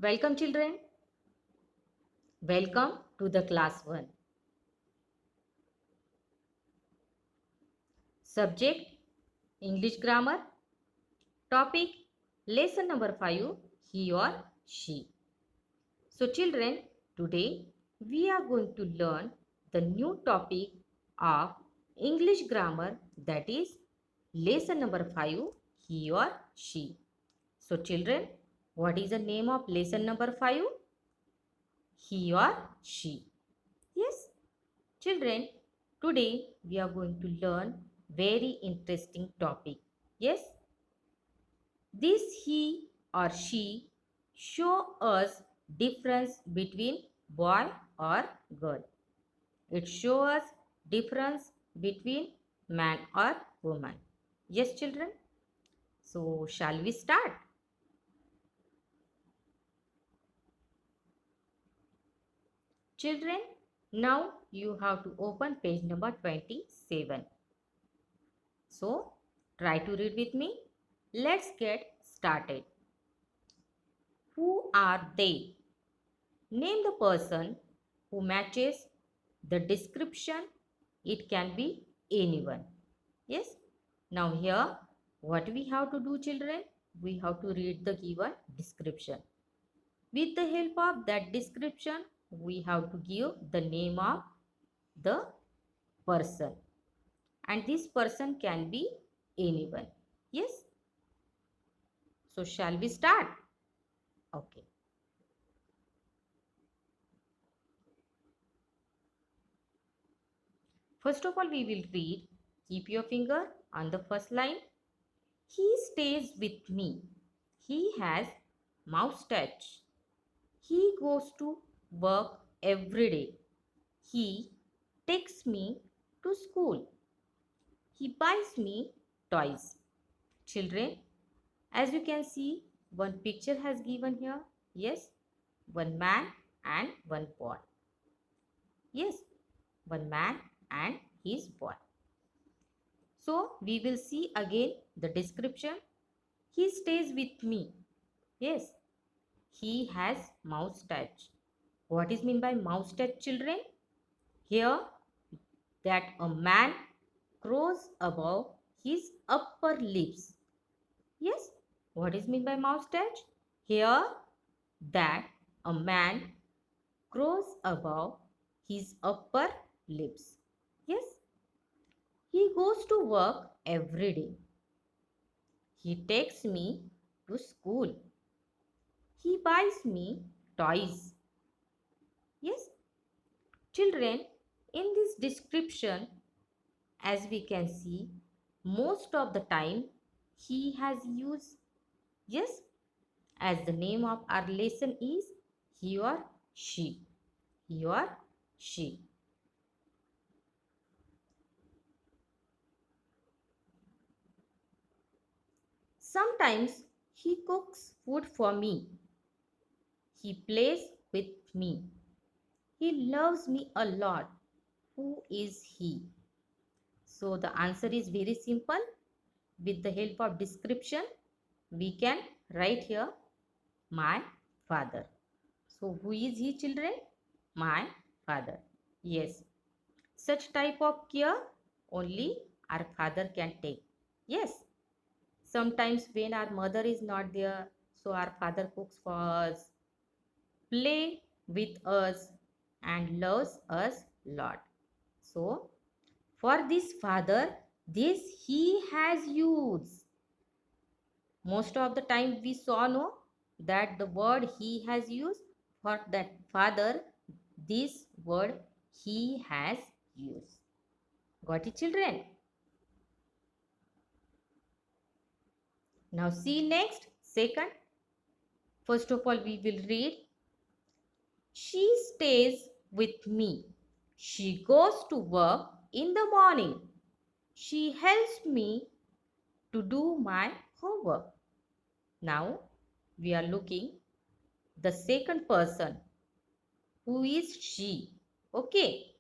Welcome children. Welcome to the class 1. Subject English grammar. Topic lesson number 5 he or she. So children, today we are going to learn the new topic of English grammar, that is lesson number 5 he or she. So children, what is the name of lesson number 5? He or she. Yes. Children, today we are going to learn very interesting topic. Yes, this he or she show us difference between boy or girl. It shows us difference between man or woman. Yes, children. So, shall we start? Children, now you have to open page number 27. So, try to read with me. Let's get started. Who are they? Name the person who matches the description. It can be anyone. Yes. Now here, what we have to do, children? We have to read the given description. With the help of that description, we have to give the name of the person. And this person can be anyone. Yes. So shall we start? Okay. First of all, we will read. Keep your finger on the first line. He stays with me. He has moustache. He goes to work every day. He takes me to school. He buys me toys. Children, as you can see, one picture has given here. Yes, one man and one boy. Yes, one man and his boy. So we will see again the description. He stays with me. Yes, he has moustache. What is mean by moustache, children? Here, that a man grows above his upper lips. Yes, what is mean by moustache? Here, that a man grows above his upper lips. Yes, he goes to work every day. He takes me to school. He buys me toys. Yes, children, in this description, as we can see, most of the time he has used yes, as the name of our lesson is he or she. He or she. Sometimes he cooks food for me. He plays with me. He loves me a lot. Who is he? So the answer is very simple. With the help of description, we can write here my father. So who is he, children? My father. Yes. Such type of care only our father can take. Yes. Sometimes when our mother is not there, so our father cooks for us, play with us and loves us lot. So for this father, this he has used. Most of the time we saw no that the word he has used for that father, this word he has used. Got it, children? Now see next, second. First of all, we will read. She stays with me. She goes to work in the morning. She helps me to do my homework. Now we are looking the second person. Who is she? Okay.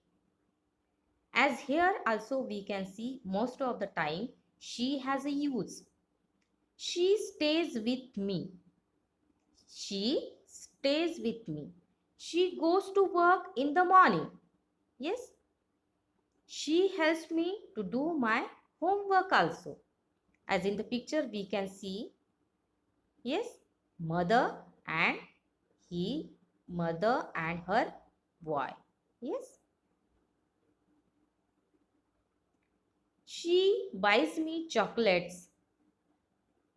As here also we can see most of the time she has a use. She stays with me. She stays with me. She goes to work in the morning. Yes, she helps me to do my homework also. As in the picture we can see, yes, mother and he, mother and her boy. Yes, she buys me chocolates.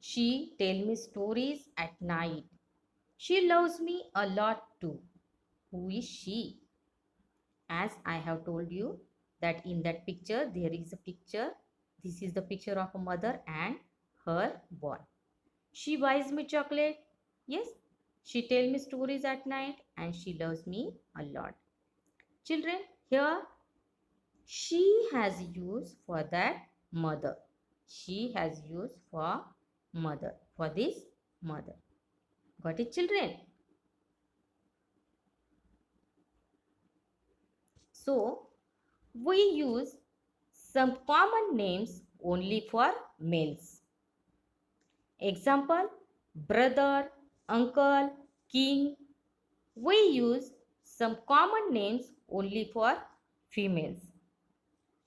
She tells me stories at night. She loves me a lot too. Who is she? As I have told you that in that picture there is a picture. This is the picture of a mother and her boy. She buys me chocolate. Yes. She tells me stories at night and she loves me a lot. Children, here she has used for that mother. She has used for mother. For this mother. Got it, children? So, we use some common names only for males. Example, brother, uncle, king. We use some common names only for females.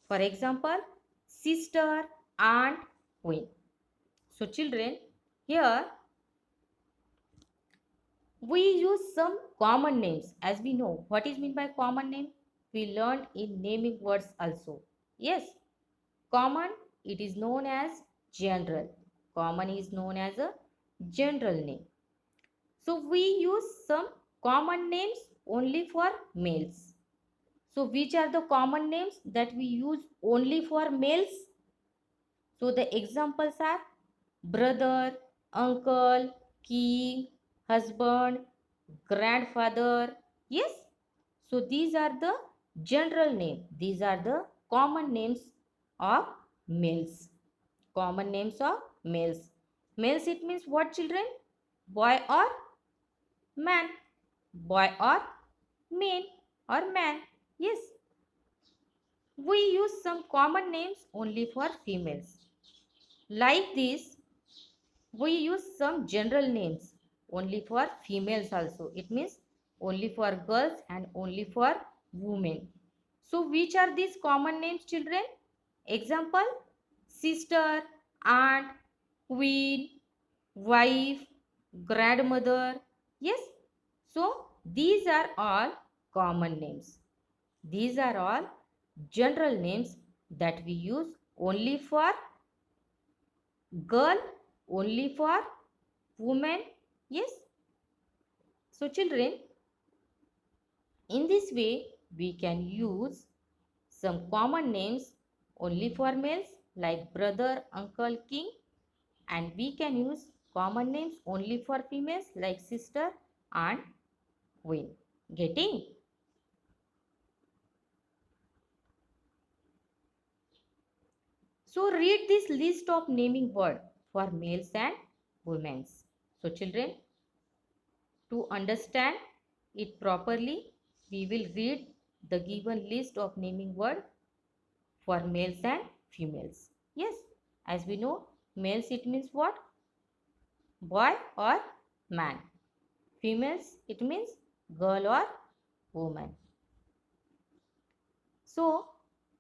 For example, sister, aunt, queen. So children, here we use some common names. As we know, what is meant by common name? We learned in naming words also. Yes, common, it is known as general. Common is known as a general name. So we use some common names only for males. So which are the common names that we use only for males? So the examples are brother, uncle, king, husband, grandfather. Yes. So these are the general name. These are the common names of males. Common names of males. Males, it means what, children? Boy or man. Boy or man or man. Yes. We use some common names only for females. Like this, we use some general names only for females also. It means only for girls and only for women. So which are these common names, children? Example, sister, aunt, queen, wife, grandmother. Yes. So these are all common names. These are all general names that we use only for girl, only for woman. Yes. So children, in this way we can use some common names only for males like brother, uncle, king, and we can use common names only for females like sister, aunt, queen. Getting? So read this list of naming word for males and women. So children, to understand it properly, we will read the given list of naming word for males and females. Yes, as we know, males it means what? Boy or man. Females it means girl or woman. So,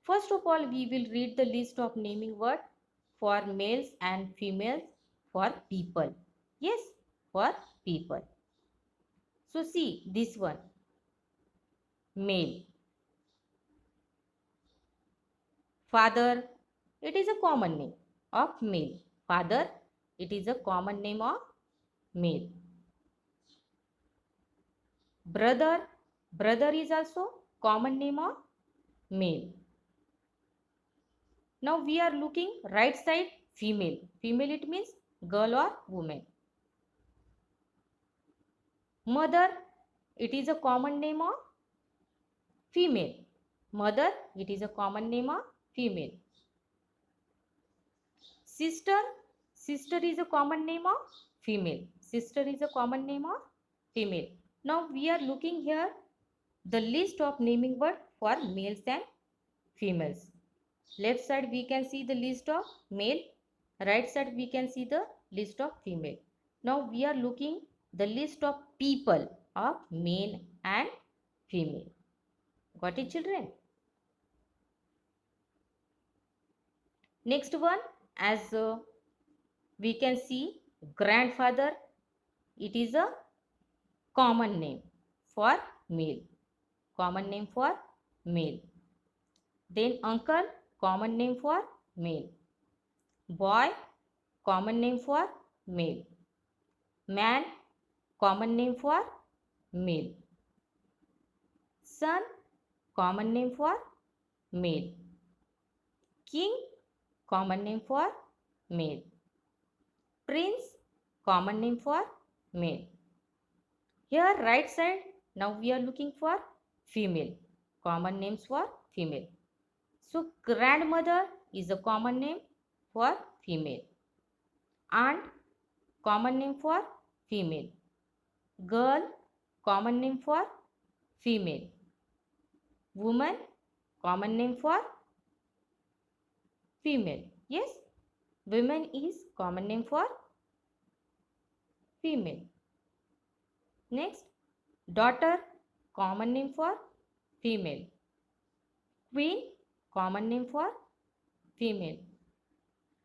first of all, we will read the list of naming word for males and females for people. Yes, for people. So, see this one, male. Father, it is a common name of male. Father, it is a common name of male. Brother, brother is also common name of male. Now we are looking right side, female. Female it means girl or woman. Mother, it is a common name of female. Mother, it is a common name of female. Sister, sister is a common name of female. Sister is a common name of female. Now we are looking here the list of naming word for males and females. Left side we can see the list of male. Right side we can see the list of female. Now we are looking the list of people. of male and female. Got it, children? Next one, as we can see, grandfather, it is a common name for male. Common name for male. Then uncle, common name for male. Boy, common name for male. Man, common name for male. Son, common name for male. King, common name for male. Prince, common name for male. Here right side, now we are looking for female. Common names for female. So grandmother is a common name for female. Aunt, common name for female. Girl, common name for female. Woman, common name for female. Yes, women is common name for female. Next, daughter, common name for female. Queen, common name for female.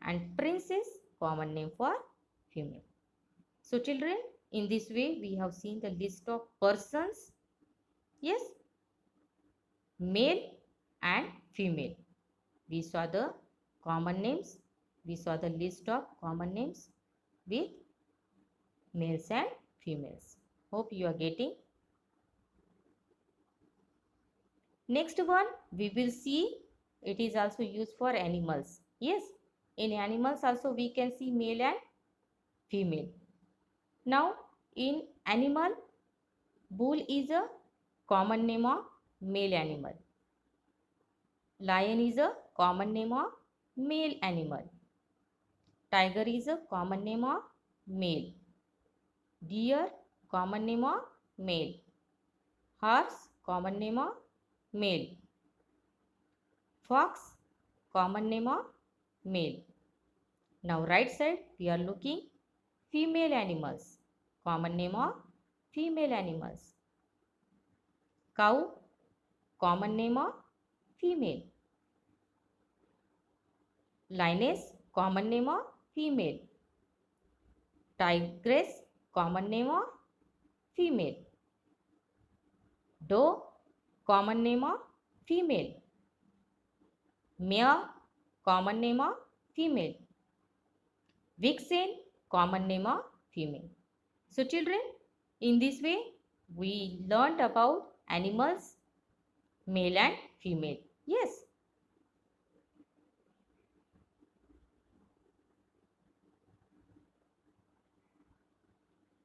And princess, common name for female. So children, in this way we have seen the list of persons. Yes, male and female. We saw the common names. We saw the list of common names with males and females. Hope you are getting. Next one, we will see, it is also used for animals. Yes, in animals also we can see male and female. Now, in animal, bull is a common name of male animal. Lion is a common name of male animal. Tiger is a common name of male. Deer, common name of male. Horse, common name of male. Fox, common name of male. Now right side we are looking female animals. Common name of female animals. Cow, common name of female. Lioness, common name of female. Tigress, common name of female. Doe, common name of female. Mare, common name of female. Vixen, common name of female. So children, in this way we learned about animals, male and female. Yes.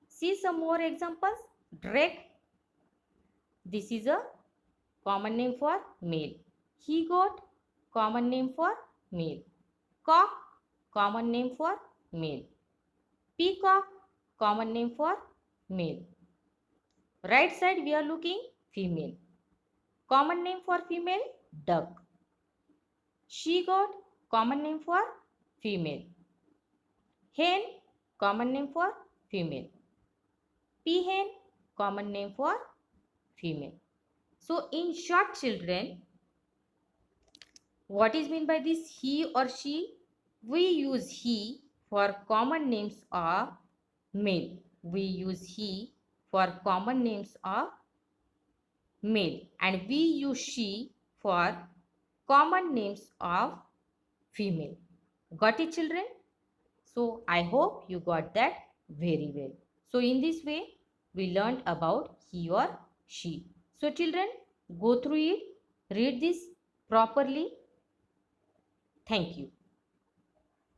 See some more examples. Drake, this is a common name for male. He goat, common name for male. Cock, common name for male. Peacock, common name for male. Right side we are looking female. Common name for female, duck. She goat, common name for female. Hen, common name for female. Peahen, common name for female. So in short children, what is meant by this he or she? We use he for common names of male. We use he for common names of male, and we use she for common names of female. Got it children? So I hope you got that very well. So in this way we learned about he or she. So children, go through it, read this properly. Thank you.